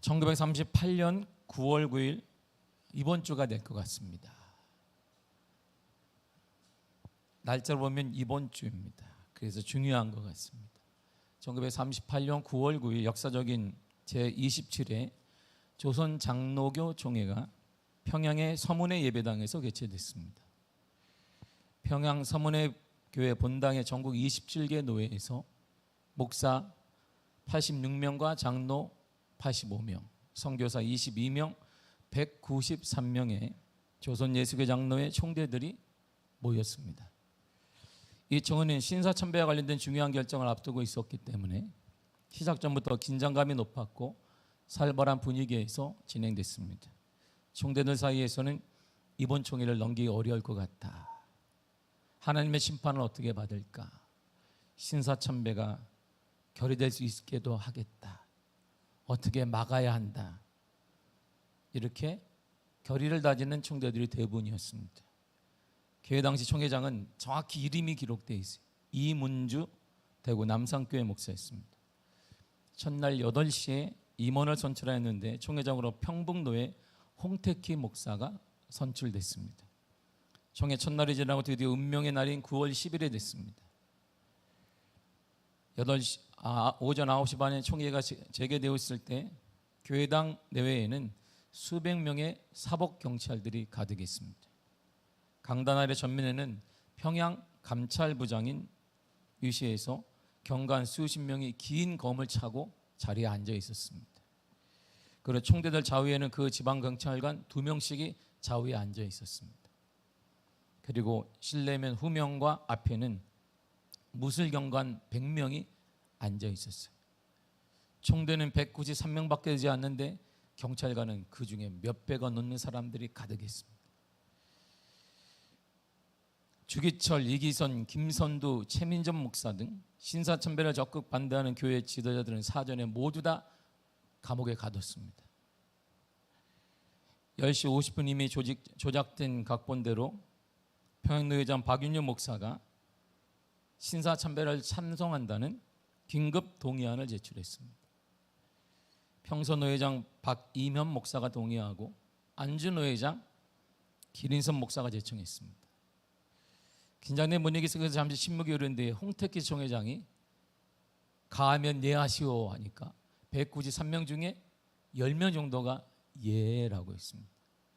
1938년 9월 9일 이번 주가 될 것 같습니다. 날짜로 보면 이번 주입니다. 그래서 중요한 것 같습니다. 1938년 9월 9일 역사적인 제27회 조선 장로교 총회가 평양의 서문회 예배당에서 개최됐습니다. 평양 서문회 교회 본당의 전국 27개 노회에서 목사 86명과 장로 85명, 선교사 22명, 193명의 조선 예수교 장로의 총대들이 모였습니다. 이 총회는 신사참배와 관련된 중요한 결정을 앞두고 있었기 때문에 시작 전부터 긴장감이 높았고 살벌한 분위기에서 진행됐습니다. 총대들 사이에서는 이번 총회를 넘기기 어려울 것 같다. 하나님의 심판을 어떻게 받을까? 신사참배가 결의될 수 있게도 하겠다. 어떻게 막아야 한다. 이렇게 결의를 다지는 총대들이 대부분이었습니다. 교회 당시 총회장은 정확히 이름이 기록되어 있어요. 이문주 대구 남산교회 목사였습니다. 첫날 8시에 임원을 선출하였는데 총회장으로 평북노회 홍택희 목사가 선출됐습니다. 총회 첫날이 지나고 드디어 운명의 날인 9월 10일에 됐습니다. 오전 9시 반에 총회가 재개되었을 때 교회당 내외에는 수백 명의 사법경찰들이 가득했습니다. 강단 아래 전면에는 평양 감찰부장인 유시에서 경관 수십 명이 긴 검을 차고 자리에 앉아 있었습니다. 그리고 총대들 좌우에는 그 지방경찰관 2명씩이 좌우에 앉아 있었습니다. 그리고 실내면 후면과 앞에는 무술경관 100명이 앉아 있었어요. 총대는 193명밖에 되지 않는데 경찰관은 그 중에 몇 배가 넘는 사람들이 가득했습니다. 주기철, 이기선, 김선두, 최민전 목사 등 신사참배를 적극 반대하는 교회 지도자들은 사전에 모두 다 감옥에 가뒀습니다. 10시 50분 이미 조작된 각본대로 평양노회장 박윤유 목사가 신사참배를 찬성한다는 긴급 동의안을 제출했습니다. 평서노회장 박이면 목사가 동의하고 안주노회장 기린선 목사가 제청했습니다. 긴장된 분위기 속에서 잠시 침묵이 흐르는데 홍택희 총회장이 가하면 예하시오 하니까 193명 중에 10명 정도가 예라고 했습니다.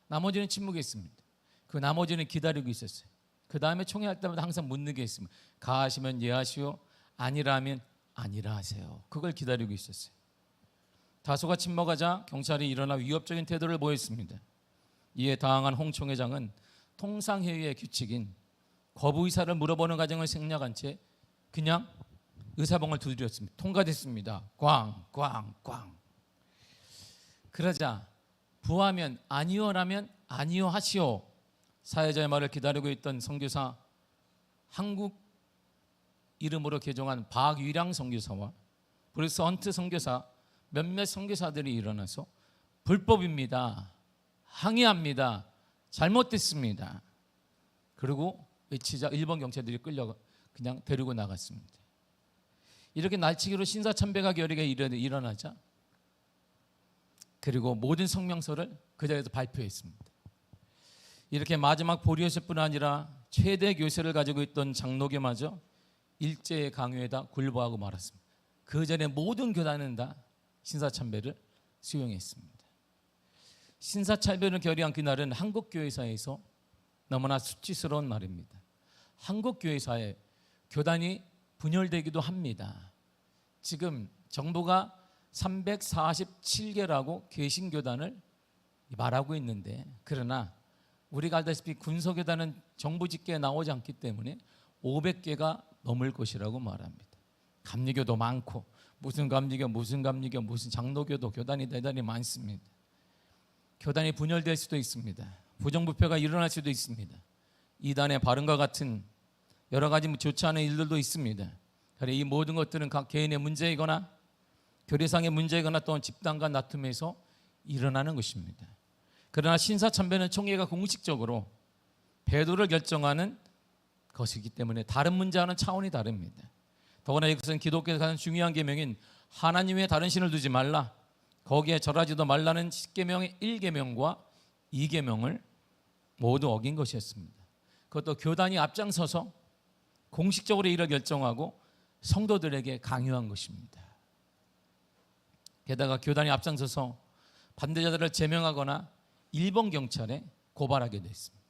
나머지는 침묵했습니다. 그 나머지는 기다리고 있었어요. 그 다음에 총회할 때마다 항상 묻는 게 있습니다. 가하시면 예하시오, 아니라면 아니라 하세요. 그걸 기다리고 있었어요. 다수가 침묵하자 경찰이 일어나 위협적인 태도를 보였습니다. 이에 당황한 홍 총회장은 통상회의의 규칙인 거부 의사를 물어보는 과정을 생략한 채 그냥 의사봉을 두드렸습니다. 통과됐습니다. 꽝꽝꽝. 그러자 부하면 아니오라면 아니오 하시오. 사회자의 말을 기다리고 있던 선교사, 한국 이름으로 개종한 박유량 선교사와 브루스 헌트 선교사, 몇몇 선교사들이 일어나서 불법입니다. 항의합니다. 잘못됐습니다. 그리고 외치자 일본 경찰들이 끌려 그냥 데리고 나갔습니다. 이렇게 날치기로 신사참배가 결의가 일어나자 그리고 모든 성명서를 그 자리에서 발표했습니다. 이렇게 마지막 보리였을 뿐 아니라 최대 교세를 가지고 있던 장로교마저 일제의 강요에다 굴복하고 말았습니다. 그 전에 모든 교단은 다 신사참배를 수용했습니다. 신사참배를 결의한 그날은 한국교회사에서 너무나 수치스러운 날입니다. 한국교회사에 교단이 분열되기도 합니다. 지금 정부가 347개라고 개신교단을 말하고 있는데, 그러나 우리가 알다시피 군소교단은 정부 집계에 나오지 않기 때문에 500개가 넘을 것이라고 말합니다. 감리교도 많고 무슨 감리교 무슨 장로교도 교단이 대단히 많습니다. 교단이 분열될 수도 있습니다. 부정부패가 일어날 수도 있습니다. 이단의 발언과 같은 여러 가지 좋지 않은 일들도 있습니다. 그래, 이 모든 것들은 각 개인의 문제이거나 교리상의 문제이거나 또는 집단과 다툼에서 일어나는 것입니다. 그러나 신사참배는 총회가 공식적으로 배도를 결정하는 것이기 때문에 다른 문제와는 차원이 다릅니다. 더구나 이것은 기독교에서 가장 중요한 계명인 하나님 외에 다른 신을 두지 말라, 거기에 절하지도 말라는 10계명의 1계명과 2계명을 모두 어긴 것이었습니다. 그것도 교단이 앞장서서 공식적으로 이를 결정하고 성도들에게 강요한 것입니다. 게다가 교단이 앞장서서 반대자들을 제명하거나 일본 경찰에 고발하게 됐습니다.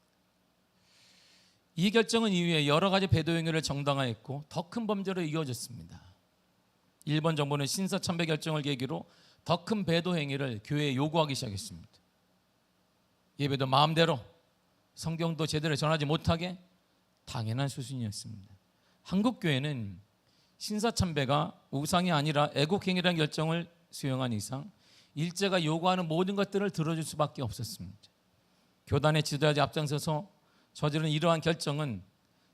이 결정은 이후에 여러 가지 배도 행위를 정당화했고 더 큰 범죄로 이어졌습니다. 일본 정부는 신사참배 결정을 계기로 더 큰 배도 행위를 교회에 요구하기 시작했습니다. 예배도 마음대로, 성경도 제대로 전하지 못하게 당연한 수순이었습니다. 한국 교회는 신사참배가 우상이 아니라 애국행위라는 결정을 수용한 이상 일제가 요구하는 모든 것들을 들어줄 수밖에 없었습니다. 교단의 지도자들이 앞장서서 저지른 이러한 결정은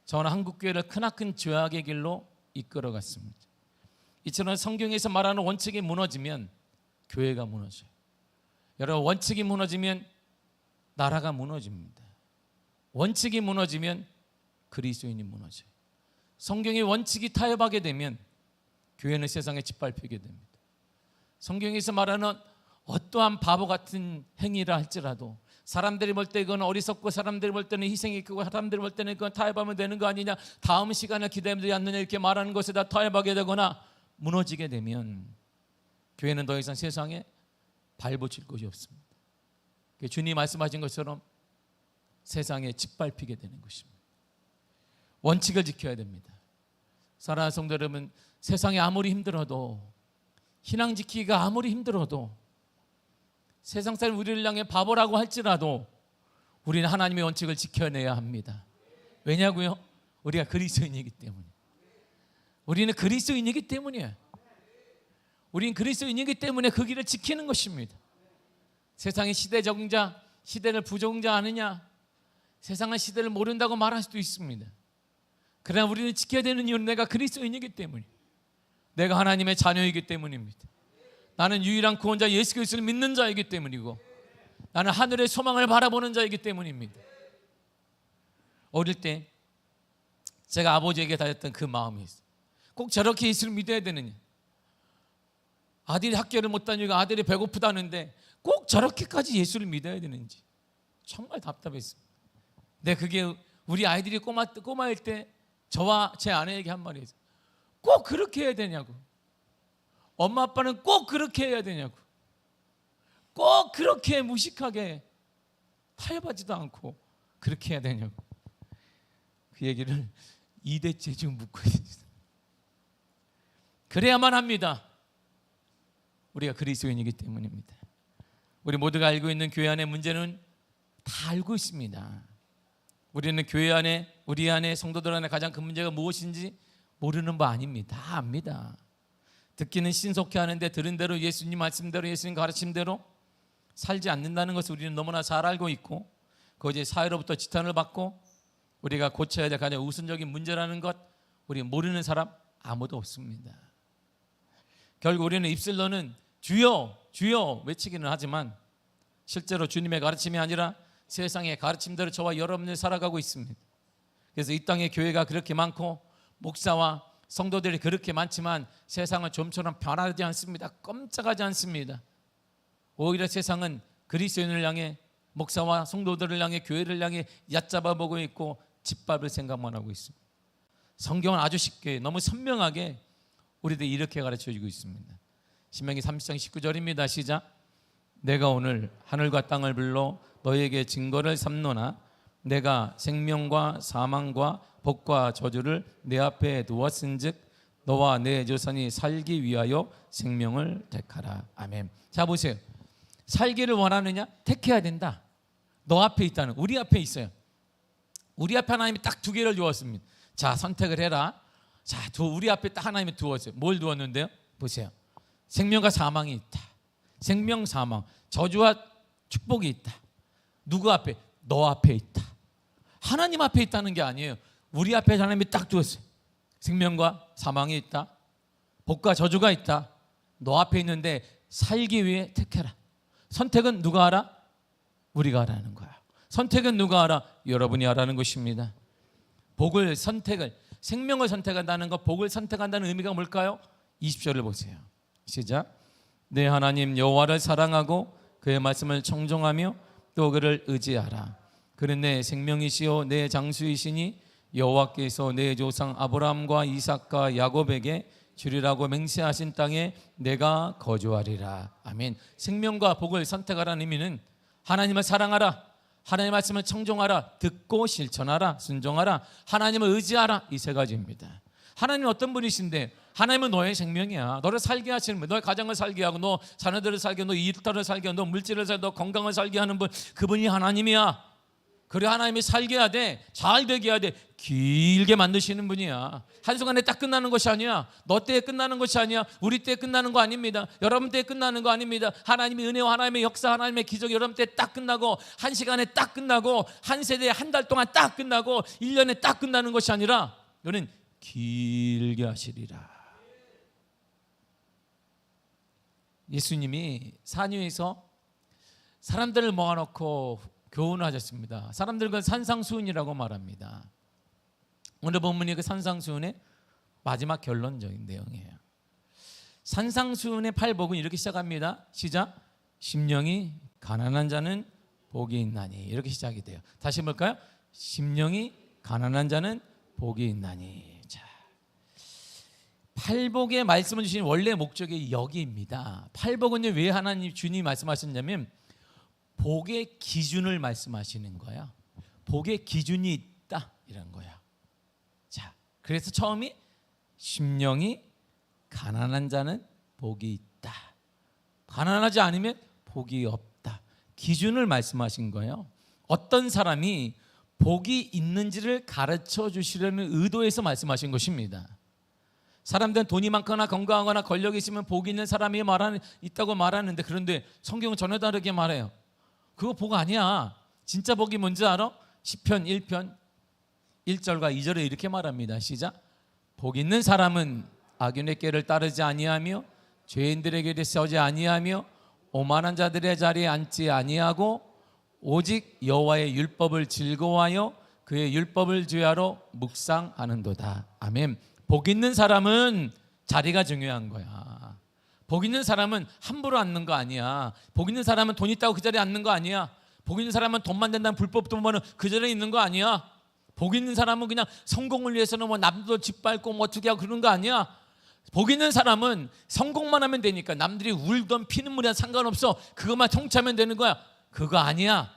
저는 한국교회를 크나큰 죄악의 길로 이끌어갔습니다. 이처럼 성경에서 말하는 원칙이 무너지면 교회가 무너져요. 여러분, 원칙이 무너지면 나라가 무너집니다. 원칙이 무너지면 그리스도인이 무너져요. 성경의 원칙이 타협하게 되면 교회는 세상에 짓밟히게 됩니다. 성경에서 말하는 어떠한 바보 같은 행위라 할지라도 사람들이 볼 때 그건 어리석고 사람들이 볼 때는 희생이 크고 사람들이 볼 때는 그건 타협하면 되는 거 아니냐, 다음 시간에 기다리지 않느냐 이렇게 말하는 것에 다 타협하게 되거나 무너지게 되면 교회는 더 이상 세상에 발붙일 곳이 없습니다. 주님 말씀하신 것처럼 세상에 짓밟히게 되는 것입니다. 원칙을 지켜야 됩니다. 사랑하는 성도 여러분, 세상이 아무리 힘들어도, 신앙 지키기가 아무리 힘들어도, 세상 사람 우리를 향해 바보라고 할지라도 우리는 하나님의 원칙을 지켜내야 합니다. 왜냐고요? 우리가 그리스도인이기 때문에. 우리는 그리스도인이기 때문이에요. 우리는 그리스도인이기 때문에 그 길을 지키는 것입니다. 세상의 시대 적응자, 시대를 부적응자하느냐, 세상은 시대를 모른다고 말할 수도 있습니다. 그러나 우리는 지켜야 되는 이유는 내가 그리스도인이기 때문에, 내가 하나님의 자녀이기 때문입니다. 나는 유일한 구원자 예수 그리스도를 믿는 자이기 때문이고, 나는 하늘의 소망을 바라보는 자이기 때문입니다. 어릴 때 제가 아버지에게 다녔던 그 마음이 있어요. 꼭 저렇게 예수를 믿어야 되느냐, 아들이 학교를 못 다니고 아들이 배고프다는데 꼭 저렇게까지 예수를 믿어야 되는지 정말 답답했습니다. 근데 그게 우리 아이들이 꼬마일 때 저와 제 아내에게 한 말이에요. 꼭 그렇게 해야 되냐고, 엄마 아빠는 꼭 그렇게 해야 되냐고, 꼭 그렇게 무식하게 타협하지도 않고 그렇게 해야 되냐고. 그 얘기를 2대째 지금 묻고 있습니다. 그래야만 합니다. 우리가 그리스도인이기 때문입니다. 우리 모두가 알고 있는 교회 안의 문제는 다 알고 있습니다. 우리는 교회 안에, 우리 안에, 성도들 안에 가장 큰 문제가 무엇인지 모르는 바 아닙니다. 다 압니다. 듣기는 신속히 하는데 들은 대로 예수님 말씀대로, 예수님 가르침대로 살지 않는다는 것을 우리는 너무나 잘 알고 있고, 그것이 사회로부터 지탄을 받고 우리가 고쳐야 될 가장 우선적인 문제라는 것 우리 모르는 사람 아무도 없습니다. 결국 우리는 입술로는 주여 주여 외치기는 하지만 실제로 주님의 가르침이 아니라 세상의 가르침대로 저와 여러분들 살아가고 있습니다. 그래서 이 땅에 교회가 그렇게 많고 목사와 성도들이 그렇게 많지만 세상은 좀처럼 변하지 않습니다. 꼼짝하지 않습니다. 오히려 세상은 그리스도인을 향해, 목사와 성도들을 향해, 교회를 향해 얕잡아 보고 있고 짓밟을 생각만 하고 있습니다. 성경은 아주 쉽게, 너무 선명하게 우리들 이렇게 가르쳐주고 있습니다. 신명기 30장 19절입니다. 시작. 내가 오늘 하늘과 땅을 불러 너에게 증거를 삼노나 내가 생명과 사망과 복과 저주를 내 앞에 두었은즉 너와 내 조상이 살기 위하여 생명을 택하라. 아멘. 자 보세요. 살기를 원하느냐? 택해야 된다. 너 앞에 있다는, 우리 앞에 있어요. 우리 앞에 하나님이 딱 두 개를 주었습니다. 자, 선택을 해라. 자, 우리 앞에 딱 하나님이 두었어요. 뭘 두었는데요? 보세요. 생명과 사망이 있다. 생명, 사망, 저주와 축복이 있다. 누구 앞에? 너 앞에 있다. 하나님 앞에 있다는 게 아니에요. 우리 앞에 하나님이 딱 두었어요. 생명과 사망이 있다. 복과 저주가 있다. 너 앞에 있는데 살기 위해 택해라. 선택은 누가 하라? 우리가 하라는 거야. 선택은 누가 하라? 여러분이 하라는 것입니다. 복을 선택을, 생명을 선택한다는 것, 복을 선택한다는 의미가 뭘까요? 20절을 보세요. 시작. 내 하나님 여호와를 사랑하고 그의 말씀을 청종하며 또 그를 의지하라. 그는 내 생명이시요 내 장수이시니 여호와께서 내 조상 아브라함과 이삭과 야곱에게 주리라고 맹세하신 땅에 내가 거주하리라. 아멘. 생명과 복을 선택하라는 의미는 하나님을 사랑하라, 하나님의 말씀을 청종하라, 듣고 실천하라, 순종하라, 하나님을 의지하라, 이 세 가지입니다. 하나님은 어떤 분이신데? 하나님은 너의 생명이야. 너를 살게 하시는 분, 너의 가정을 살게 하고 너 자녀들을 살게 하고 너 일터를 살게 하고 너 물질을 살게 하고 너 건강을 살게 하는 분, 그분이 하나님이야. 그래 하나님이 살게 해야 돼, 잘 되게 해야 돼, 길게 만드시는 분이야. 한순간에 딱 끝나는 것이 아니야. 너 때에 끝나는 것이 아니야. 우리 때에 끝나는 거 아닙니다. 여러분 때에 끝나는 거 아닙니다. 하나님의 은혜와 하나님의 역사, 하나님의 기적 여러분 때에 딱 끝나고 한 시간에 딱 끝나고 한 세대에 한 달 동안 딱 끝나고 1년에 딱 끝나는 것이 아니라 이거는 길게 하시리라. 예수님이 산 위에서 사람들을 모아놓고 교훈하셨습니다. 사람들은 산상수훈이라고 말합니다. 오늘 본문이 그 산상수훈의 마지막 결론적인 내용이에요. 산상수훈의 팔복은 이렇게 시작합니다. 시작. 심령이 가난한 자는 복이 있나니. 이렇게 시작이 돼요. 다시 볼까요? 심령이 가난한 자는 복이 있나니. 자, 팔복의 말씀을 주신 원래 목적이 여기입니다. 팔복은 왜 하나님 주님이 말씀하셨냐면 복의 기준을 말씀하시는 거야. 복의 기준이 있다 이런 거야. 자, 그래서 처음이 심령이 가난한 자는 복이 있다. 가난하지 않으면 복이 없다. 기준을 말씀하신 거예요. 어떤 사람이 복이 있는지를 가르쳐 주시려는 의도에서 말씀하신 것입니다. 사람들은 돈이 많거나 건강하거나 권력이 있으면 복이 있는 사람이 있다고 말하는데, 그런데 성경은 전혀 다르게 말해요. 그거 복 아니야. 진짜 복이 뭔지 알아? 시편 1편 1절과 2절에 이렇게 말합니다. 시작. 복 있는 사람은 악인의 길을 따르지 아니하며 죄인들의 길에 서지 아니하며 오만한 자들의 자리에 앉지 아니하고 오직 여호와의 율법을 즐거워하여 그의 율법을 주야로 묵상하는도다. 아멘. 복 있는 사람은 자리가 중요한 거야. 복 있는 사람은 함부로 앉는 거 아니야. 복 있는 사람은 돈 있다고 그 자리에 앉는 거 아니야. 복 있는 사람은 돈만 된다는 불법 돈만은 그 자리에 있는 거 아니야. 복 있는 사람은 그냥 성공을 위해서는 뭐 남도 짓밟고 뭐 어떻게 하고 그런 거 아니야. 복 있는 사람은 성공만 하면 되니까 남들이 울던 피눈물이랑 상관없어. 그것만 통치하면 되는 거야. 그거 아니야.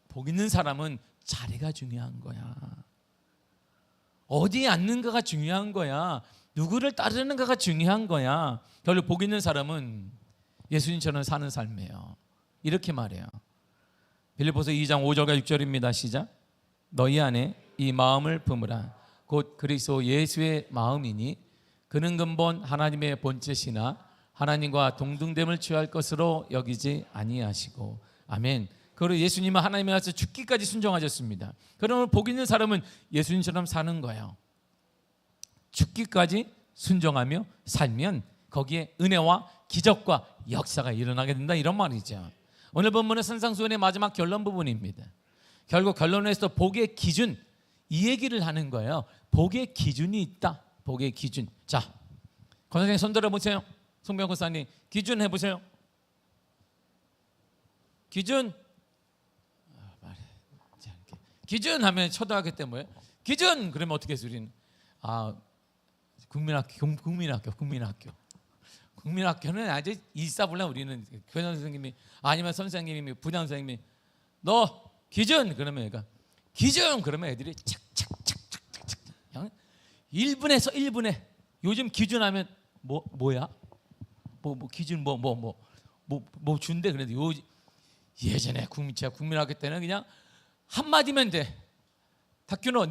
복 있는 사람은 자리가 중요한 거야. 어디에 앉는가가 중요한 거야. 누구를 따르는가가 중요한 거야. 결국 복 있는 사람은 예수님처럼 사는 삶이에요. 이렇게 말해요. 빌립보서 2장 5절과 6절입니다. 시작. 너희 안에 이 마음을 품으라. 곧 그리스도 예수의 마음이니 그는 근본 하나님의 본체시나 하나님과 동등됨을 취할 것으로 여기지 아니하시고. 아멘. 그리고 예수님은 하나님의 말씀 죽기까지 순종하셨습니다. 그러면 복 있는 사람은 예수님처럼 사는 거예요. 죽기까지 순종하며 살면 거기에 은혜와 기적과 역사가 일어나게 된다, 이런 말이죠. 오늘 본문은 산상수훈의 마지막 결론 부분입니다. 결국 결론에서 복의 기준, 이 얘기를 하는 거예요. 복의 기준이 있다. 복의 기준. 자, 권사님 손 들어보세요. 송병 권사님 기준 해보세요. 기준. 기준 하면 초등학교 때 뭐예요? 기준 그러면 어떻게 해서 우리는 국민학교는 아주 일사불란. 우리는 교장 선생님이 아니면 선생님이 부장 선생님이 너 기준 그러면 얘가 기준 그러면 애들이 착착착착착착 1분에서 1분에. 요즘 기준하면 뭐야? 뭐 기준 뭐 준대. 그래도 예전에 제가 국민학교 때는 그냥 한마디면 돼. 탁규노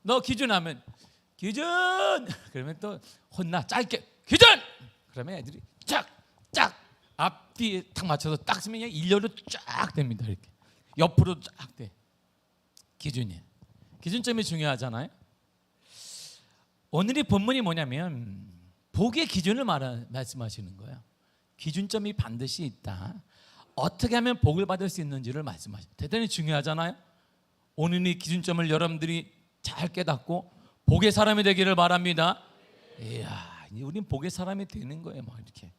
너 기준하면 기준 그러면 또 혼나. 짧게 기준 그러면 애들이 쫙쫙 앞뒤에 딱 맞춰서 딱 쓰면 그냥 일렬로 쫙 됩니다. 이렇게 옆으로 쫙 돼. 기준이에요. 기준점이 중요하잖아요. 오늘의 본문이 뭐냐면 복의 기준을 말씀하시는 거예요. 기준점이 반드시 있다. 어떻게 하면 복을 받을 수 있는지를 말씀하셔요. 대단히 중요하잖아요. 오늘 이 기준점을 여러분들이 잘 깨닫고 복의 사람이 되기를 바랍니다. 이야, 우린 복의 사람이 되는 거예요. 막 이렇게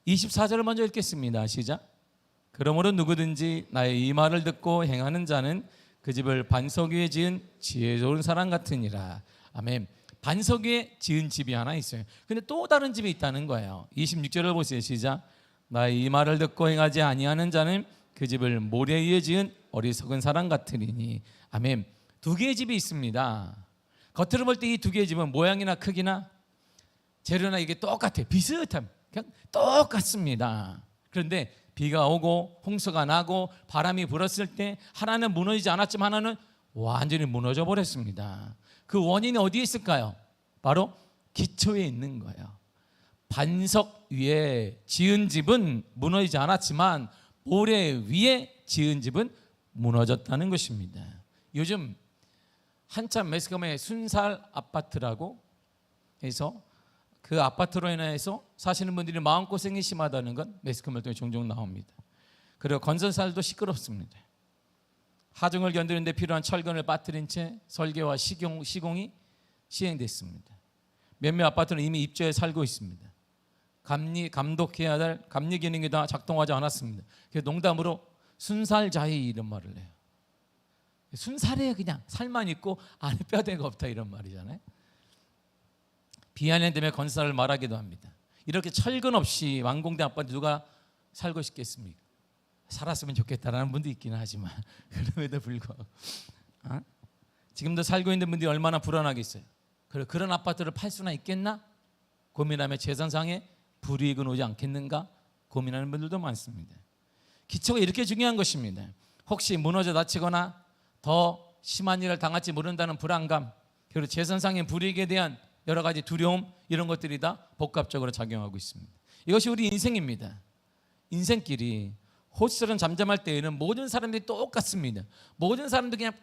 24절을 먼저 읽겠습니다. 시작. 그러므로 누구든지 나의 이 말을 듣고 행하는 자는 그 집을 반석 위에 지은 지혜로운 사람 같으니라. 아멘. 반석 위에 지은 집이 하나 있어요. 근데 또 다른 집이 있다는 거예요. 26절을 보세요. 시작. 나의 이 말을 듣고 행하지 아니하는 자는 그 집을 모래 위에 지은 어리석은 사람 같으리니. 아멘. 두 개의 집이 있습니다. 겉으로 볼 때 이 두 개의 집은 모양이나 크기나 재료나 이게 똑같아요. 비슷함. 그냥 똑같습니다. 그런데 비가 오고 홍수가 나고 바람이 불었을 때 하나는 무너지지 않았지만 하나는 완전히 무너져 버렸습니다. 그 원인이 어디에 있을까요? 바로 기초에 있는 거예요. 반석 위에 지은 집은 무너지지 않았지만 모래 위에 지은 집은 무너졌다는 것입니다. 요즘 한참 매스컴에 순살 아파트라고 해서 그 아파트로 인해서 사시는 분들이 마음고생이 심하다는 건 매스컴을 통해 종종 나옵니다. 그리고 건설사들도 시끄럽습니다. 하중을 견디는 데 필요한 철근을 빠뜨린 채 설계와 시공이 시행됐습니다. 몇몇 아파트는 이미 입주해 살고 있습니다. 감독해야 될 감리 기능이 다 작동하지 않았습니다. 그래서 농담으로 순살자의 이런 말을 해요. 순살이에요. 그냥 살만 있고 안에 뼈대가 없다 이런 말이잖아요. 비아냥 때문에 건설을 말하기도 합니다. 이렇게 철근 없이 완공된 아파트 누가 살고 싶겠습니까? 살았으면 좋겠다라는 분도 있기는 하지만 그럼에도 불구하고 지금도 살고 있는 분들이 얼마나 불안하겠어요. 그런 아파트를 팔 수나 있겠나? 고민하며 재산상에 불이익은 오지 않겠는가? 고민하는 분들도 많습니다. 기초가 이렇게 중요한 것입니다. 혹시 무너져 다치거나 더 심한 일을 당할지 모른다는 불안감, 그리고 재산상의 불이익에 대한 여러 가지 두려움, 이런 것들이 다 복합적으로 작용하고 있습니다. 이것이 우리 인생입니다. 인생길이 호시처럼 잠잠할 때에는 모든 사람들이 똑같습니다. 모든 사람들이 그냥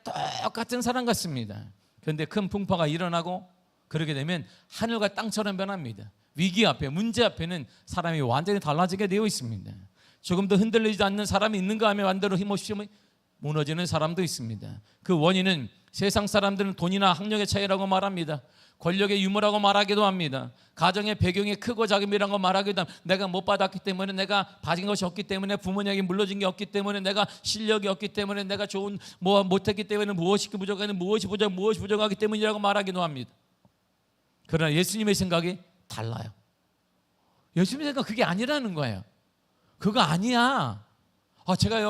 똑같은 사람 같습니다. 그런데 큰 풍파가 일어나고 그러게 되면 하늘과 땅처럼 변합니다. 위기 앞에, 문제 앞에는 사람이 완전히 달라지게 되어 있습니다. 조금도 흔들리지 않는 사람이 있는가 하면 완대로 힘없이 무너지는 사람도 있습니다. 그 원인은 세상 사람들은 돈이나 학력의 차이라고 말합니다. 권력의 유무라고 말하기도 합니다. 가정의 배경이 크고 작음이라고 말하기도 합니다. 내가 못 받았기 때문에, 내가 받은 것이 없기 때문에, 부모님에게 물려준 게 없기 때문에, 내가 실력이 없기 때문에, 내가 좋은 못했기 때문에 무엇이 부족하니 무엇이 부족하기 때문이라고 말하기도 합니다. 그러나 예수님의 생각이 달라요. 예수님의 생각 그게 아니라는 거예요. 그거 아니야. 제가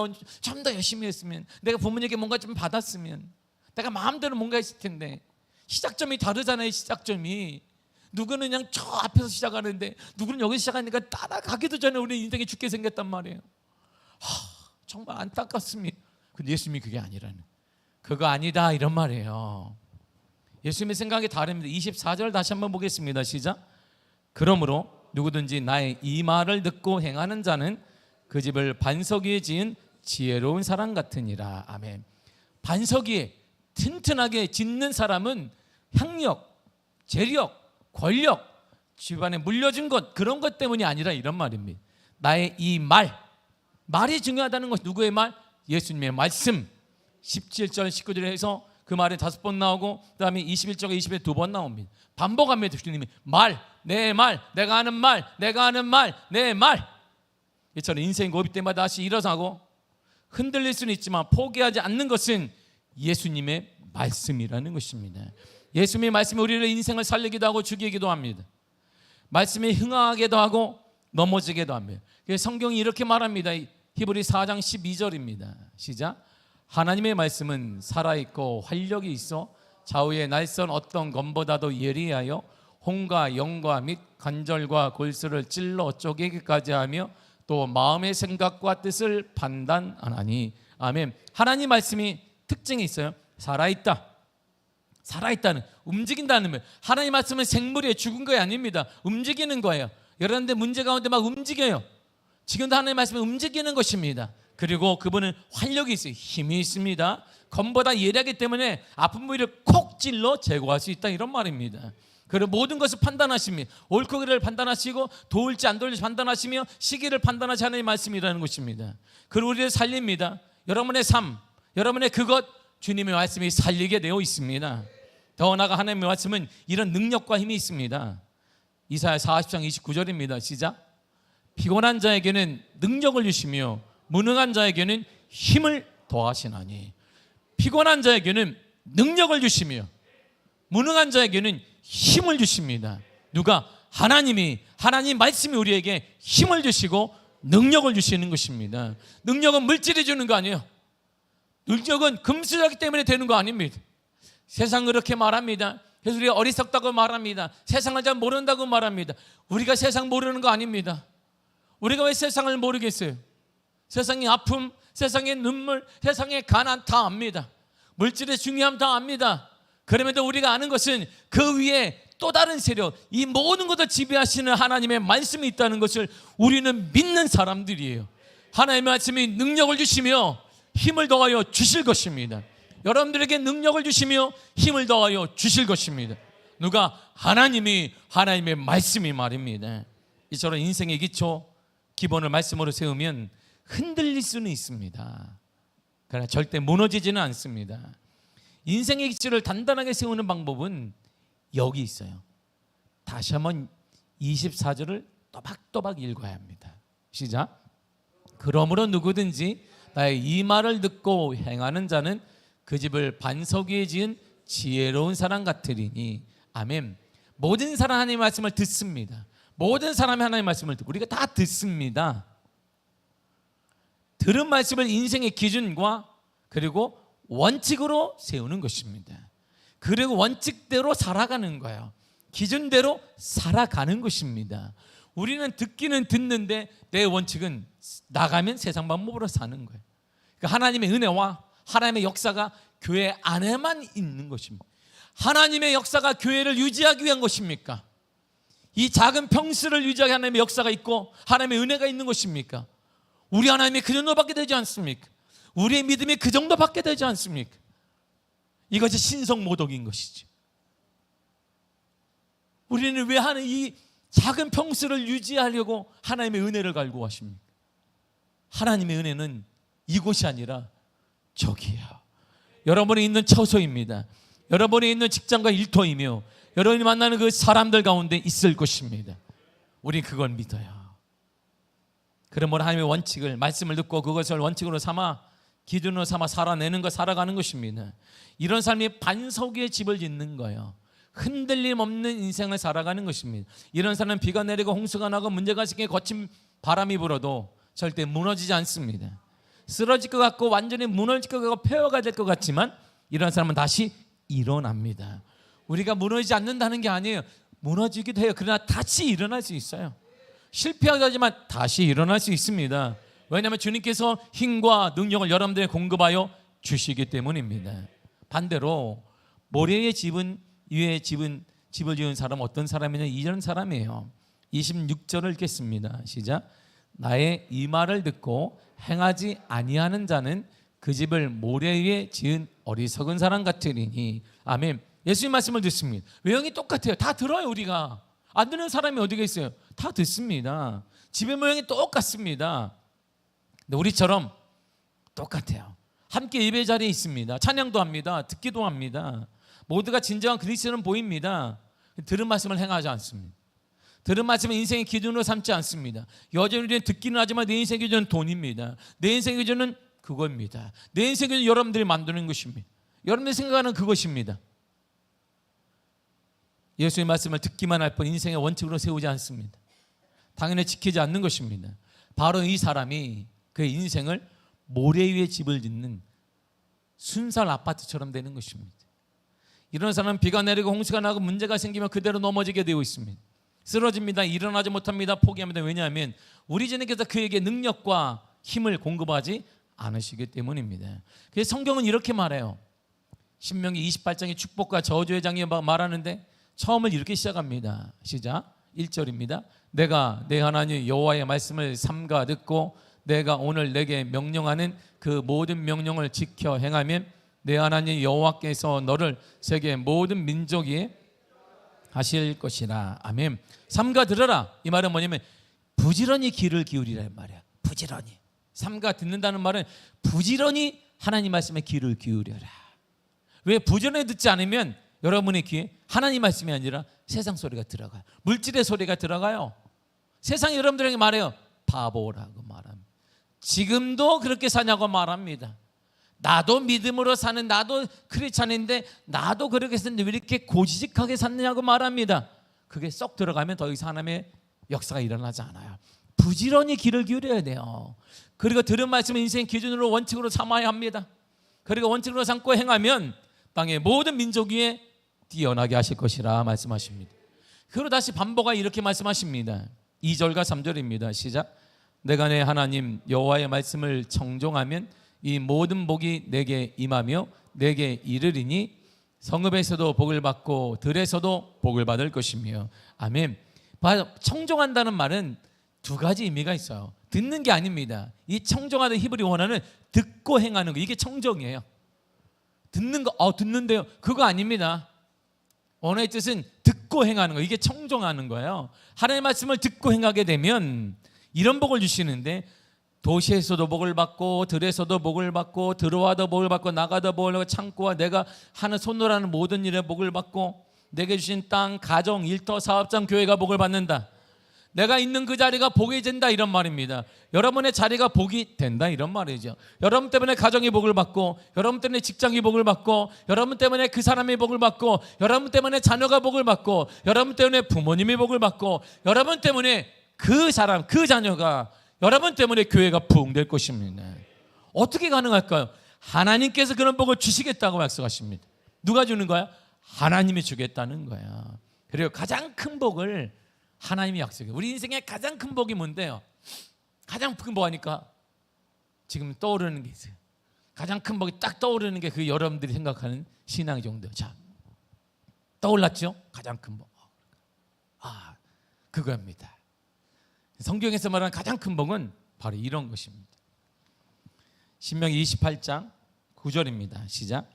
좀 더 열심히 했으면, 내가 부모님에게 뭔가 좀 받았으면, 내가 마음대로 뭔가 했을 텐데. 시작점이 다르잖아요. 시작점이 누구는 그냥 저 앞에서 시작하는데 누구는 여기서 시작하니까 따라가기도 전에 우리 인생이 죽게 생겼단 말이에요. 정말 안타깝습니다. 근데 예수님이 그게 아니라는, 그거 아니다 이런 말이에요. 예수님의 생각이 다릅니다. 24절 다시 한번 보겠습니다. 시작. 그러므로 누구든지 나의 이 말을 듣고 행하는 자는 그 집을 반석 위에 지은 지혜로운 사람 같으니라. 아멘. 반석 위에 튼튼하게 짓는 사람은 학력, 재력, 권력, 집안에 물려준 것, 그런 것 때문이 아니라 이런 말입니다. 나의 이 말이 중요하다는 것. 누구의 말? 예수님의 말씀. 17절 19절에 해서 그 말이 5번 나오고 그 다음에 21절과 20에 2번 나옵니다. 반복합니다. 주님이 내 말, 내가 하는 말, 내가 하는 말, 내 말. 이처럼 인생 고비 때마다 다시 일어서고 흔들릴 수는 있지만 포기하지 않는 것은 예수님의 말씀이라는 것입니다. 예수님의 말씀이 우리의 인생을 살리기도 하고 죽이기도 합니다. 말씀에 흥하게도 하고 넘어지게도 합니다. 성경이 이렇게 말합니다. 히브리 4장 12절입니다. 시작. 하나님의 말씀은 살아있고 활력이 있어 좌우의 날선 어떤 검보다도 예리하여 혼과 영과 및 관절과 골수를 찔러 쪼개기까지 하며 또 마음의 생각과 뜻을 판단하나니. 아멘. 하나님 말씀이 특징이 있어요. 살아있다는, 움직인다는 말. 하나님 말씀은 생물이에요. 죽은 거 아닙니다. 움직이는 거예요. 여러분들 문제 가운데 막 움직여요. 지금도 하나님 말씀은 움직이는 것입니다. 그리고 그분은 활력이 있어요. 힘이 있습니다. 검보다 예리하기 때문에 아픈 부위를 콕 찔러 제거할 수 있다 이런 말입니다. 그리고 모든 것을 판단하십니다. 옳고 그르를 판단하시고 도울지 안 도울지 판단하시며 시기를 판단하시 하나님의 말씀이라는 것입니다. 그리고 우리를 살립니다. 여러분의 삶, 여러분의 그것, 주님의 말씀이 살리게 되어 있습니다. 더 나아가 하나님의 말씀은 이런 능력과 힘이 있습니다. 이사야 40장 29절입니다. 시작. 피곤한 자에게는 능력을 주시며 무능한 자에게는 힘을 더하시나니. 피곤한 자에게는 능력을 주시며 무능한 자에게는 힘을 주십니다. 누가? 하나님이, 하나님 말씀이 우리에게 힘을 주시고 능력을 주시는 것입니다. 능력은 물질이 주는 거 아니에요. 능력은 금수저이기 때문에 되는 거 아닙니다. 세상은 그렇게 말합니다. 그래서 우리가 어리석다고 말합니다. 세상을 잘 모른다고 말합니다. 우리가 세상 모르는 거 아닙니다. 우리가 왜 세상을 모르겠어요? 세상의 아픔, 세상의 눈물, 세상의 가난 다 압니다. 물질의 중요함 다 압니다. 그럼에도 우리가 아는 것은 그 위에 또 다른 세력, 이 모든 것을 지배하시는 하나님의 말씀이 있다는 것을 우리는 믿는 사람들이에요. 하나님의 말씀이 능력을 주시며 힘을 더하여 주실 것입니다. 여러분들에게 능력을 주시며 힘을 더하여 주실 것입니다. 누가? 하나님이, 하나님의 말씀이 말입니다. 이처럼 인생의 기초, 기본을 말씀으로 세우면 흔들릴 수는 있습니다. 그러나 절대 무너지지는 않습니다. 인생의 기초를 단단하게 세우는 방법은 여기 있어요. 다시 한번 24절을 또박또박 읽어야 합니다. 시작. 그러므로 누구든지 나의 이 말을 듣고 행하는 자는 그 집을 반석 위에 지은 지혜로운 사람 같으리니. 아멘. 모든 사람 하나님의 말씀을 듣습니다. 모든 사람이 하나님의 말씀을 듣고 우리가 다 듣습니다. 들은 말씀을 인생의 기준과 그리고 원칙으로 세우는 것입니다. 그리고 원칙대로 살아가는 거예요. 기준대로 살아가는 것입니다. 우리는 듣기는 듣는데 내 원칙은 나가면 세상 방법으로 사는 거예요. 그러니까 하나님의 은혜와 하나님의 역사가 교회 안에만 있는 것입니다. 하나님의 역사가 교회를 유지하기 위한 것입니까? 이 작은 평수를 유지하기 하나님의 역사가 있고 하나님의 은혜가 있는 것입니까? 우리 하나님이 그 정도밖에 되지 않습니까? 우리의 믿음이 그 정도밖에 되지 않습니까? 이것이 신성모독인 것이죠. 우리는 왜 하는 이 작은 평수를 유지하려고 하나님의 은혜를 갈구하십니까? 하나님의 은혜는 이곳이 아니라 저기요. 여러분이 있는 처소입니다. 여러분이 있는 직장과 일터이며 여러분이 만나는 그 사람들 가운데 있을 것입니다. 우리 그걸 믿어요. 그러므로 하나님의 원칙을, 말씀을 듣고 그것을 원칙으로 삼아 기준으로 삼아 살아내는 것, 살아가는 것입니다. 이런 삶이 반석 위에 집을 짓는 거예요. 흔들림 없는 인생을 살아가는 것입니다. 이런 사람은 비가 내리고 홍수가 나고 문제가 생기고 거친 바람이 불어도 절대 무너지지 않습니다. 쓰러질 것 같고 완전히 무너질 것 같고 폐허가 될 것 같지만 이런 사람은 다시 일어납니다. 우리가 무너지지 않는다는 게 아니에요. 무너지기도 해요. 그러나 다시 일어날 수 있어요. 실패하기도 하지만 다시 일어날 수 있습니다. 왜냐하면 주님께서 힘과 능력을 여러분들에게 공급하여 주시기 때문입니다. 반대로 모래 위에 집을 지은 사람은 어떤 사람이냐? 이런 사람이에요. 26절을 읽겠습니다. 시작. 나의 이 말을 듣고 행하지 아니하는 자는 그 집을 모래 위에 지은 어리석은 사람 같으리니. 아멘. 예수님 말씀을 듣습니다. 외형이 똑같아요. 다 들어요. 우리가 안 듣는 사람이 어디가 있어요? 다 듣습니다. 집의 모양이 똑같습니다. 근데 우리처럼 똑같아요. 함께 예배 자리에 있습니다. 찬양도 합니다. 듣기도 합니다. 모두가 진정한 그리스도는 보입니다. 들은 말씀을 행하지 않습니다. 들은 말씀은 인생의 기준으로 삼지 않습니다. 여전히 우리는 듣기는 하지만 내 인생의 기준은 돈입니다. 내 인생의 기준은 그겁니다. 내 인생의 기준은 여러분들이 만드는 것입니다. 여러분들이 생각하는 그것입니다. 예수의 말씀을 듣기만 할 뿐 인생의 원칙으로 세우지 않습니다. 당연히 지키지 않는 것입니다. 바로 이 사람이 그의 인생을 모래 위에 집을 짓는 순살 아파트처럼 되는 것입니다. 이런 사람은 비가 내리고 홍수가 나고 문제가 생기면 그대로 넘어지게 되어 있습니다. 쓰러집니다. 일어나지 못합니다. 포기합니다. 왜냐하면 우리 주님께서 그에게 능력과 힘을 공급하지 않으시기 때문입니다. 그래서 성경은 이렇게 말해요. 신명기 28장의 축복과 저주의 장에 말하는데 처음을 이렇게 시작합니다. 시작. 1절입니다. 내가 내 하나님 여호와의 말씀을 삼가 듣고 내가 오늘 내게 명령하는 그 모든 명령을 지켜 행하면 내 하나님 여호와께서 너를 세계 모든 민족 위에 하실 것이라. 아멘. 삼가 들어라. 이 말은 뭐냐면 부지런히 귀를 기울이라는 말이야. 부지런히. 삼가 듣는다는 말은 부지런히 하나님 말씀에 귀를 기울여라. 왜 부지런히 듣지 않으면 여러분의 귀에 하나님 말씀이 아니라 세상 소리가 들어가요. 물질의 소리가 들어가요. 세상이 여러분들에게 말해요. 바보라고 말합니다. 지금도 그렇게 사냐고 말합니다. 나도 믿음으로 사는, 나도 크리스찬인데 나도 그렇게 사는데 왜 이렇게 고지식하게 샀느냐고 말합니다. 그게 쏙 들어가면 더 이상 하나님의 역사가 일어나지 않아요. 부지런히 귀를 기울여야 돼요. 그리고 들은 말씀을 인생 기준으로 원칙으로 삼아야 합니다. 그리고 원칙으로 삼고 행하면 땅의 모든 민족 위에 뛰어나게 하실 것이라 말씀하십니다. 그리고 다시 반복하 이렇게 말씀하십니다. 2절과 3절입니다. 시작. 내가 내 하나님 여호와의 말씀을 청종하면 이 모든 복이 내게 임하며 내게 이르리니 성읍에서도 복을 받고 들에서도 복을 받을 것이며. 아멘. 청종한다는 말은 두 가지 의미가 있어요. 듣는 게 아닙니다. 이 청종하는 히브리 원어는 듣고 행하는 거, 이게 청종이에요. 듣는 거, 듣는데요, 그거 아닙니다. 원어의 뜻은 듣고 행하는 거, 이게 청종하는 거예요. 하나님의 말씀을 듣고 행하게 되면 이런 복을 주시는데, 도시에서도 복을 받고 들에서도 복을 받고 들어와도 복을 받고 나가도 복을 받고 창고와 내가 하는 손으로 하는 모든 일에 복을 받고 내게 주신 땅, 가정, 일터, 사업장, 교회가 복을 받는다. 내가 있는 그 자리가 복이 된다, 이런 말입니다. 여러분의 자리가 복이 된다, 이런 말이죠. 여러분 때문에 가정이 복을 받고, 여러분 때문에 직장이 복을 받고, 여러분 때문에 그 사람이 복을 받고, 여러분 때문에 자녀가 복을 받고, 여러분 때문에 부모님이 복을 받고, 여러분 때문에 그 사람, 그 자녀가, 여러분 때문에 교회가 부흥될 것입니다. 어떻게 가능할까요? 하나님께서 그런 복을 주시겠다고 약속하십니다. 누가 주는 거야? 하나님이 주겠다는 거야. 그리고 가장 큰 복을 하나님이 약속해요. 우리 인생의 가장 큰 복이 뭔데요? 가장 큰 복 하니까 지금 떠오르는 게 있어요. 가장 큰 복이 딱 떠오르는 게 그 여러분들이 생각하는 신앙 정도. 자, 떠올랐죠? 가장 큰 복. 그거입니다. 성경에서 말하는 가장 큰 복은 바로 이런 것입니다. 신명기 28장 9절입니다. 시작.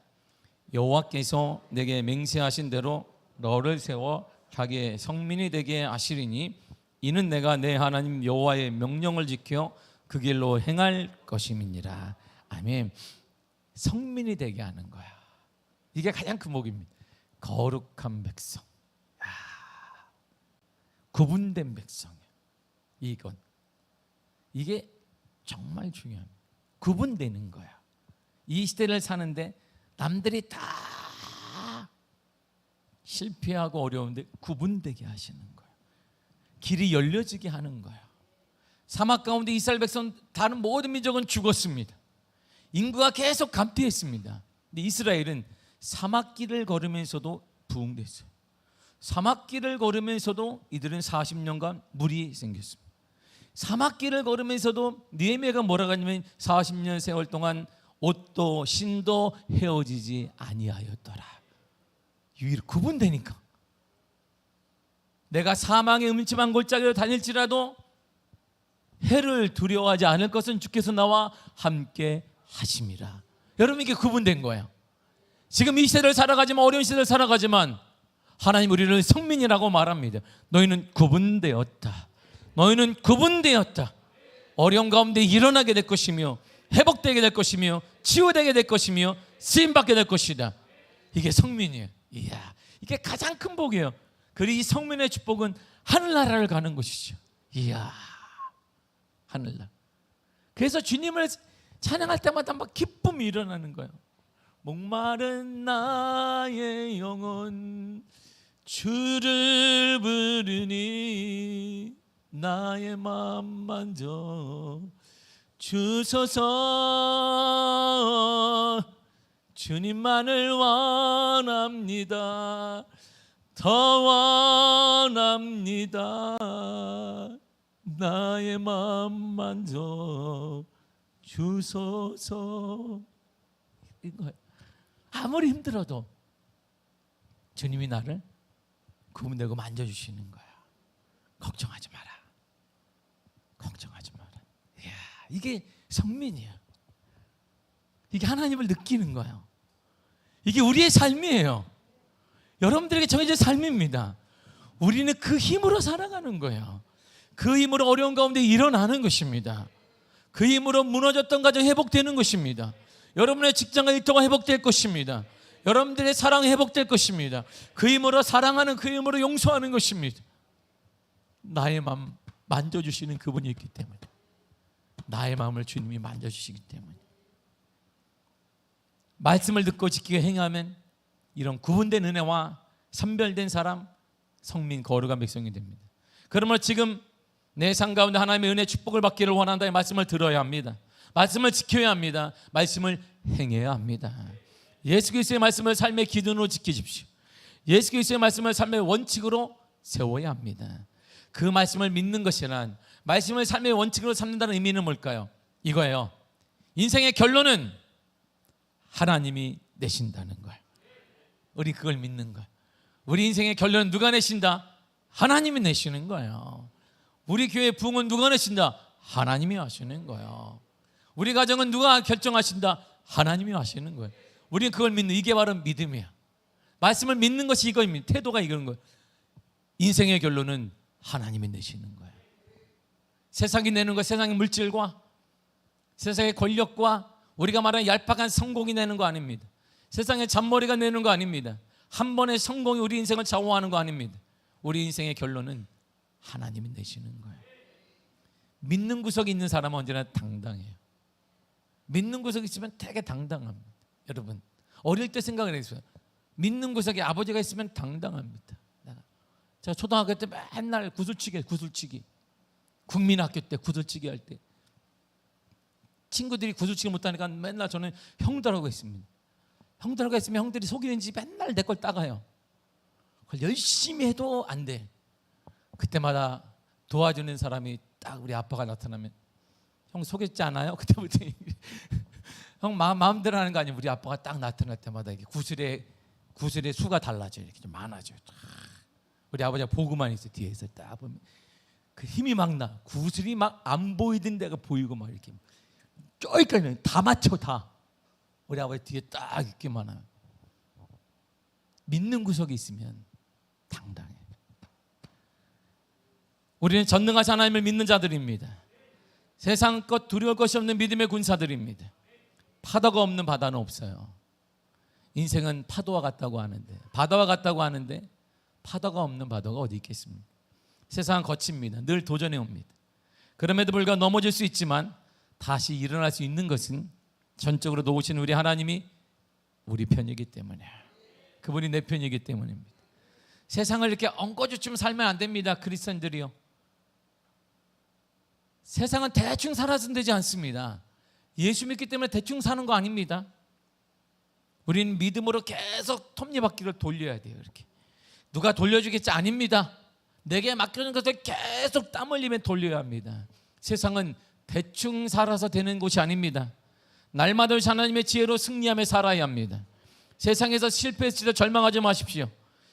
여호와께서 내게 맹세하신 대로 너를 세워 자기의 성민이 되게 하시리니 이는 내가 내 하나님 여호와의 명령을 지켜 그 길로 행할 것임이니라. 아멘. 성민이 되게 하는 거야. 이게 가장 큰 복입니다. 거룩한 백성, 구분된 백성이야. 이게 정말 중요합니다. 구분되는 거야. 이 시대를 사는데 남들이 다 실패하고 어려운데 구분되게 하시는 거예요. 길이 열려지게 하는 거예요. 사막 가운데 이스라엘 백성, 다른 모든 민족은 죽었습니다. 인구가 계속 감퇴했습니다. 근데 이스라엘은 사막길을 걸으면서도 부흥됐어요. 사막길을 걸으면서도 이들은 40년간 물이 생겼습니다. 사막길을 걸으면서도 느헤미야가 뭐라고 하냐면 40년 세월 동안 옷도 신도 헤어지지 아니하였더라. 유일히 구분되니까. 내가 사망의 음침한 골짜기로 다닐지라도 해를 두려워하지 않을 것은 주께서 나와 함께 하심이라. 여러분, 이게 구분된 거예요. 지금 이 시대를 살아가지만, 어려운 시대를 살아가지만 하나님 우리를 성민이라고 말합니다. 너희는 구분되었다. 너희는 구분되었다. 어려운 가운데 일어나게 될 것이며 회복되게 될 것이며 치유되게 될 것이며 쓰임받게 될 것이다. 이게 성민이에요. 이야, 이게 가장 큰 복이에요. 그리고 이 성민의 축복은 하늘나라를 가는 것이죠. 이야, 하늘나라. 그래서 주님을 찬양할 때마다 막 기쁨이 일어나는 거예요. 목마른 나의 영혼 주를 부르니 나의 맘 만져 주소서. 주님만을 원합니다. 더 원합니다. 나의 맘 만져 주소서. 이거예요. 아무리 힘들어도 주님이 나를 구분되고 만져주시는 거야. 걱정하지 마라. 걱정하지 마라. 이야, 이게 성민이야. 이게 하나님을 느끼는 거예요. 이게 우리의 삶이에요. 여러분들에게 정해진 삶입니다. 우리는 그 힘으로 살아가는 거예요. 그 힘으로 어려운 가운데 일어나는 것입니다. 그 힘으로 무너졌던 가정 회복되는 것입니다. 여러분의 직장과 일터가 회복될 것입니다. 여러분들의 사랑이 회복될 것입니다. 그 힘으로 사랑하는, 그 힘으로 용서하는 것입니다. 나의 맘 만져주시는 그분이 있기 때문에, 나의 마음을 주님이 만져주시기 때문에, 말씀을 듣고 지키고 행하면 이런 구분된 은혜와 선별된 사람, 성민 거룩한 백성이 됩니다. 그러므로 지금 내 삶 가운데 하나님의 은혜 축복을 받기를 원한다면 말씀을 들어야 합니다. 말씀을 지켜야 합니다. 말씀을 행해야 합니다. 예수 그리스도의 말씀을 삶의 기준으로 지키십시오. 예수 그리스도의 말씀을 삶의 원칙으로 세워야 합니다. 그 말씀을 믿는 것이란, 말씀을 삶의 원칙으로 삼는다는 의미는 뭘까요? 이거예요. 인생의 결론은 하나님이 내신다는 걸. 우리 그걸 믿는 거예요. 우리 인생의 결론은 누가 내신다? 하나님이 내시는 거예요. 우리 교회 부흥은 누가 내신다? 하나님이 하시는 거예요. 우리 가정은 누가 결정하신다? 하나님이 하시는 거예요. 우리는 그걸 믿는, 이게 바로 믿음이야. 말씀을 믿는 것이 이거입니다. 태도가 이런 거예요. 인생의 결론은 하나님이 내시는 거예요. 세상이 내는 거, 세상의 물질과 세상의 권력과 우리가 말하는 얄팍한 성공이 내는 거 아닙니다. 세상의 잔머리가 내는 거 아닙니다. 한 번의 성공이 우리 인생을 좌우하는 거 아닙니다. 우리 인생의 결론은 하나님이 내시는 거예요. 믿는 구석이 있는 사람은 언제나 당당해요. 믿는 구석이 있으면 되게 당당합니다. 여러분, 어릴 때 생각을 했어요. 믿는 구석에 아버지가 있으면 당당합니다. 제가 초등학교 때 맨날 구슬치기 국민학교 때 구슬치기 할 때 친구들이 구슬치기 못하니까 맨날 저는 형들하고 했습니다. 형들하고 했으면 형들이 속이는지 맨날 내 걸 따가요. 그걸 열심히 해도 안 돼. 그때마다 도와주는 사람이 딱 우리 아빠가 나타나면, 형 속였지 않아요? 그때부터 형 마음대로 하는 거 아니에요. 우리 아빠가 딱 나타날 때마다 이게 구슬의 수가 달라져요. 이렇게 좀 많아져요. 우리 아버지가 보고만 있어. 뒤에서 딱 보면 그 힘이 막 나. 구슬이 막 안 보이던 데가 보이고 막 이렇게 저기까지 다 맞춰 다. 우리 아버지 뒤에 딱 있기만 해요. 믿는 구석이 있으면 당당해. 우리는 전능하신 하나님을 믿는 자들입니다. 세상 것 두려울 것이 없는 믿음의 군사들입니다. 파도가 없는 바다는 없어요. 인생은 파도와 같다고 하는데, 바다와 같다고 하는데 파도가 없는 바다가 어디 있겠습니까? 세상은 거칩니다. 늘 도전해 옵니다. 그럼에도 불구하고 넘어질 수 있지만 다시 일어날 수 있는 것은 전적으로 놓으신 우리 하나님이 우리 편이기 때문에, 그분이 내 편이기 때문입니다. 세상을 이렇게 엉거주춤 살면 안 됩니다. 그리스도인들이요. 세상은 대충 살아서는 되지 않습니다. 예수 믿기 때문에 대충 사는 거 아닙니다. 우리는 믿음으로 계속 톱니바퀴를 돌려야 돼요. 이렇게 누가 돌려주겠지? 아닙니다. 내게 맡겨진 것을 계속 땀 흘리며 돌려야 합니다. 세상은 대충 살아서 되는 곳이 아닙니다. 날마다 하나님의 지혜로 승리하며 살아야 합니다. 세상에서 실패했을 때 절망하지 마십시오.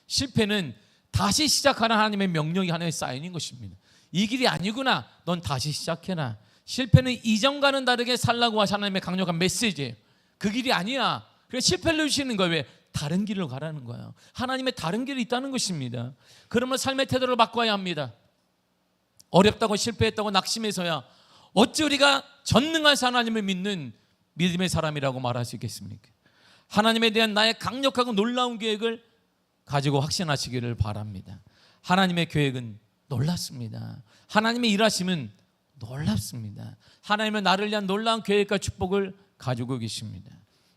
실패는 다시 시작하는 하나님의 명령이 하나의 사인인 것입니다. 이 길이 아니구나, 넌 다시 시작해라. 실패는 이전과는 다르게 살라고 하신 하나님의 강력한 메시지예요. 그 길이 아니야. 그래서 실패를 주시는 거예요. 왜? 다른 길로 가라는 거예요. 하나님의 다른 길이 있다는 것입니다. 그러면 삶의 태도를 바꿔야 합니다. 어렵다고 실패했다고 낙심해서야 어찌 우리가 전능하신 하나님을 믿는 믿음의 사람이라고 말할 수 있겠습니까? 하나님에 대한 나의 강력하고 놀라운 계획을 가지고 확신하시기를 바랍니다. 하나님의 계획은 놀랍습니다. 하나님의 일하심은 놀랍습니다. 하나님은 나를 위한 놀라운 계획과 축복을 가지고 계십니다.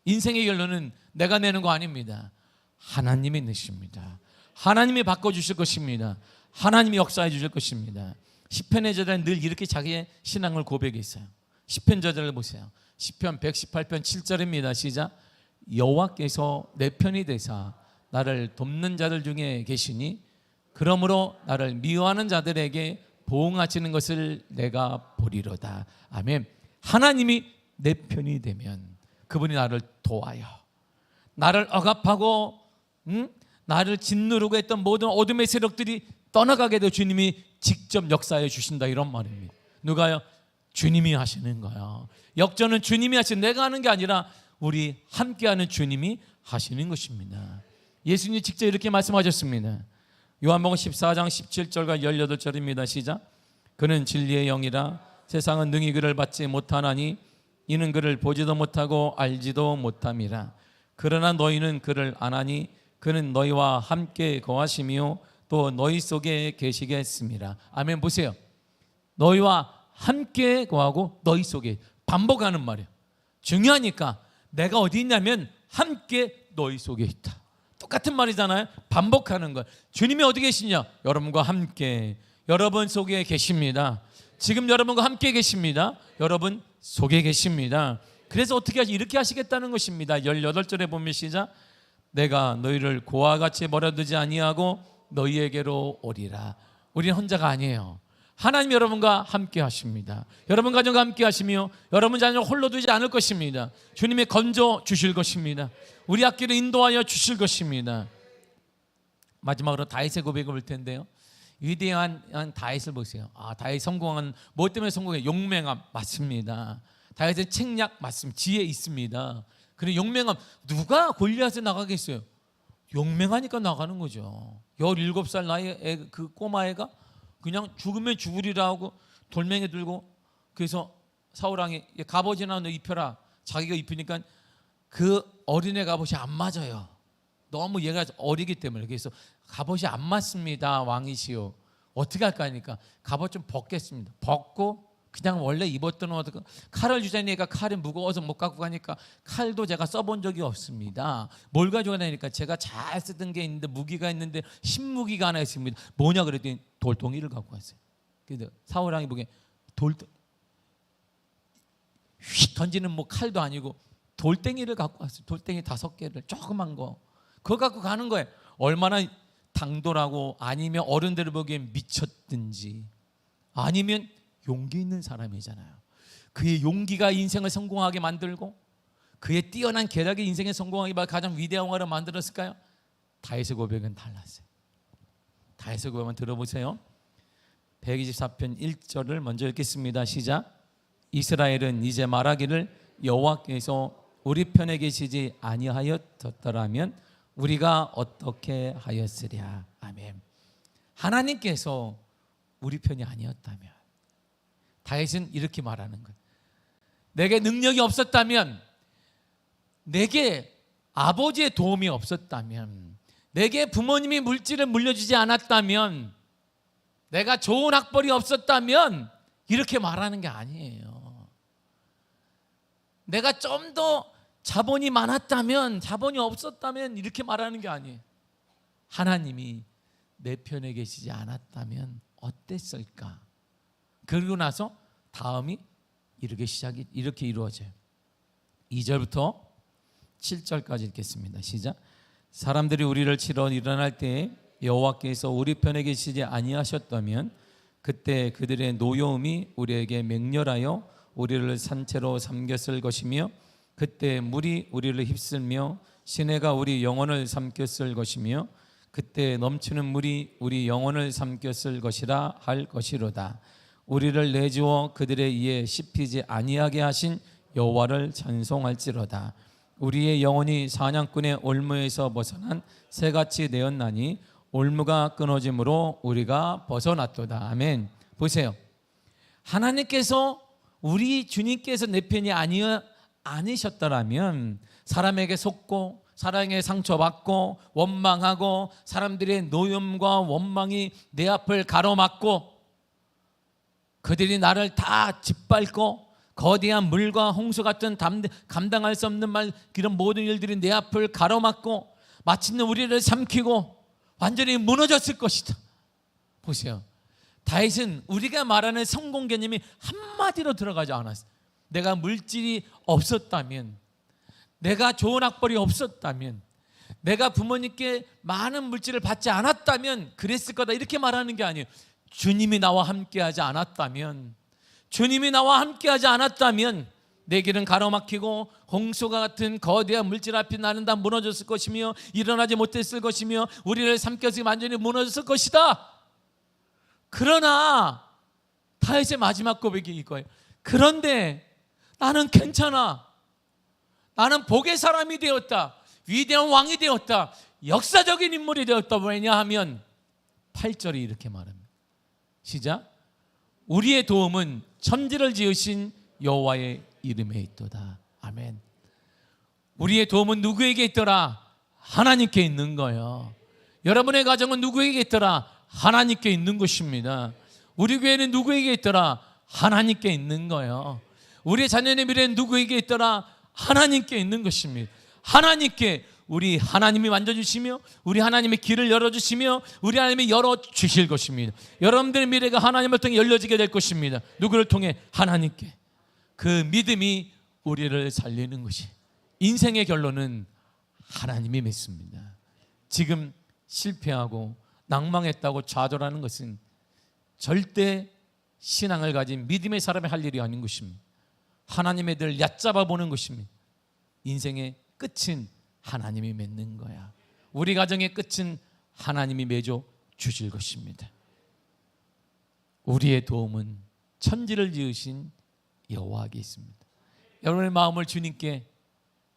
인생의 결론은 내가 내는 거 아닙니다. 하나님이 내십니다. 하나님이 바꿔주실 것입니다. 하나님이 역사해 주실 것입니다. 시편의 저자는 늘 이렇게 자기의 신앙을 고백했어요. 시편 저자를 보세요. 시편 118편 7절입니다. 시작. 여호와께서 내 편이 되사 나를 돕는 자들 중에 계시니 그러므로 나를 미워하는 자들에게 보응하시는 것을 내가 보리로다. 아멘. 하나님이 내 편이 되면 그분이 나를 도와요. 나를 억압하고 나를 짓누르고 했던 모든 어둠의 세력들이 떠나가게 되어 주님이 직접 역사해 주신다, 이런 말입니다. 누가요? 주님이 하시는 거예요. 역전은 주님이 하시는, 내가 하는 게 아니라 우리 함께하는 주님이 하시는 것입니다. 예수님이 직접 이렇게 말씀하셨습니다. 요한복음 14장 17절과 18절입니다. 시작. 그는 진리의 영이라 세상은 능히 그를 받지 못하나니 이는 그를 보지도 못하고 알지도 못함이라. 그러나 너희는 그를 아나니 그는 너희와 함께 거하시며 또 너희 속에 계시겠습니다. 아멘. 보세요. 너희와 함께 거하고 너희 속에. 반복하는 말이에요. 중요하니까. 내가 어디 있냐면 함께 너희 속에 있다. 똑같은 말이잖아요. 반복하는 것. 주님이 어디 계시냐? 여러분과 함께, 여러분 속에 계십니다. 지금 여러분과 함께 계십니다. 여러분 속에 계십니다. 그래서 어떻게 하시? 이렇게 하시겠다는 것입니다. 18절에 보면 시작. 내가 너희를 고와 같이 버려두지 아니하고 너희에게로 오리라. 우리는 혼자가 아니에요. 하나님 여러분과 함께 하십니다. 여러분 가정과 함께 하시며 여러분 자녀를 홀로 두지 않을 것입니다. 주님이 건져 주실 것입니다. 우리 앞길을 인도하여 주실 것입니다. 마지막으로 다윗의 고백을 볼 텐데요. 위대한 다윗을 보세요. 다윗 성공한, 뭐 때문에 성공해? 용맹함. 맞습니다. 다윗의 책략 맞습니다. 지혜 있습니다. 그리고 용맹함. 누가 골리앗에 나가겠어요? 용맹하니까 나가는 거죠. 17살 나이의 그 꼬마애가 그냥 죽으면 죽으리라 하고 돌멩이 들고, 그래서 사울왕이 갑옷이나 너 입혀라. 자기가 입히니까 그 어린애 갑옷이 안 맞아요. 너무 얘가 어리기 때문에. 그래서 갑옷이 안 맞습니다, 왕이시여. 어떻게 할까 하니까 갑옷 좀 벗겠습니다. 벗고 그냥 원래 입었던 옷, 칼을 주자니 얘가 칼이 무거워서 못 갖고 가니까 칼도 제가 써본 적이 없습니다. 뭘 가져가냐니까 제가 잘 쓰던 게 있는데, 무기가 있는데 신무기가 하나 있습니다. 뭐냐 그랬더니 돌덩이를 갖고 왔어요. 그래서 사울왕이 보기에 휙 던지는 뭐 칼도 아니고 돌덩이를 갖고 왔어요. 돌덩이 5개를, 조그만 거. 그거 갖고 가는 거예요. 얼마나 당돌하고, 아니면 어른들을 보기엔 미쳤든지, 아니면 용기 있는 사람이잖아요. 그의 용기가 인생을 성공하게 만들고, 그의 뛰어난 계략이 인생에 성공하게 가장 위대한 왕을 만들었을까요? 다윗의 고백은 달랐어요. 다윗의 고백만 들어보세요. 124편 1절을 먼저 읽겠습니다. 시작. 이스라엘은 이제 말하기를 여호와께서 우리 편에 계시지 아니하였더라면 우리가 어떻게 하였으랴. 아멘. 하나님께서 우리 편이 아니었다면. 다윗은 이렇게 말하는 거예요. 내게 능력이 없었다면, 내게 아버지의 도움이 없었다면, 내게 부모님이 물질을 물려주지 않았다면, 내가 좋은 학벌이 없었다면, 이렇게 말하는 게 아니에요. 내가 좀 더 자본이 많았다면, 자본이 없었다면, 이렇게 말하는 게 아니에요. 하나님이 내 편에 계시지 않았다면 어땠을까? 그리고 나서 다음이 이렇게 이루어져요. 2절부터 7절까지 읽겠습니다. 시작. 사람들이 우리를 치러 일어날 때에 여호와께서 우리 편에 계시지 아니하셨다면 그때 그들의 노여움이 우리에게 맹렬하여 우리를 산채로 삼켰을 것이며, 그때 물이 우리를 휩쓸며 시내가 우리 영혼을 삼켰을 것이며, 그때 넘치는 물이 우리 영혼을 삼켰을 것이라 할 것이로다. 우리를 내주어 그들의 이에 씹히지 아니하게 하신 여호와를 찬송할지로다. 우리의 영혼이 사냥꾼의 올무에서 벗어난 새같이 되었나니 올무가 끊어짐으로 우리가 벗어났도다. 아멘. 보세요. 하나님께서, 우리 주님께서 내 편이 아니셨더라면 사람에게 속고, 사랑에 상처받고, 원망하고, 사람들의 노염과 원망이 내 앞을 가로막고, 그들이 나를 다 짓밟고, 거대한 물과 홍수 같은 감당할 수 없는 말, 그런 모든 일들이 내 앞을 가로막고 마침내 우리를 삼키고 완전히 무너졌을 것이다. 보세요. 다윗은 우리가 말하는 성공 개념이 한마디로 들어가지 않았어요. 내가 물질이 없었다면, 내가 좋은 학벌이 없었다면, 내가 부모님께 많은 물질을 받지 않았다면 그랬을 거다, 이렇게 말하는 게 아니에요. 주님이 나와 함께하지 않았다면, 주님이 나와 함께하지 않았다면 내 길은 가로막히고 홍수가 같은 거대한 물질 앞에 나는 다 무너졌을 것이며 일어나지 못했을 것이며 우리를 삼켜서 완전히 무너졌을 것이다. 그러나 다윗의 마지막 고백이 이거예요. 그런데 나는 괜찮아. 나는 복의 사람이 되었다. 위대한 왕이 되었다. 역사적인 인물이 되었다. 왜냐하면 8절이 이렇게 말합니다. 시작. 우리의 도움은 천지를 지으신 여호와의 이름에 있도다. 아멘. 우리의 도움은 누구에게 있더라? 하나님께 있는 거예요. 여러분의 가정은 누구에게 있더라? 하나님께 있는 것입니다. 우리 교회는 누구에게 있더라? 하나님께 있는 거예요. 우리의 자녀의 미래는 누구에게 있더라? 하나님께 있는 것입니다. 하나님께, 우리 하나님이 만져주시며 우리 하나님의 길을 열어주시며 우리 하나님이 열어주실 것입니다. 여러분들의 미래가 하나님을 통해 열려지게 될 것입니다. 누구를 통해? 하나님께. 그 믿음이 우리를 살리는 것이, 인생의 결론은 하나님이 맺습니다. 지금 실패하고 낭망했다고 좌절하는 것은 절대 신앙을 가진 믿음의 사람이 할 일이 아닌 것입니다. 하나님의 늘 얕잡아 보는 것입니다. 인생의 끝은 하나님이 맺는 거야. 우리 가정의 끝은 하나님이 맺어 주실 것입니다. 우리의 도움은 천지를 지으신 여호와께 있습니다. 여러분의 마음을 주님께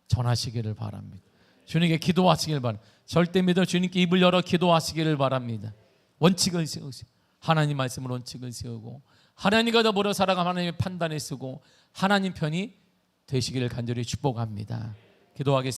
전하시기를 바랍니다. 주님께 기도하시기를 바랍니다. 절대 믿어 주님께 입을 열어 기도하시기를 바랍니다. 원칙을 세우세요. 하나님 말씀을 원칙을 세우고 하나님과 더불어 살아가 하나님의 판단에 쓰고 하나님 편이 되시기를 간절히 축복합니다. 기도하겠습니다.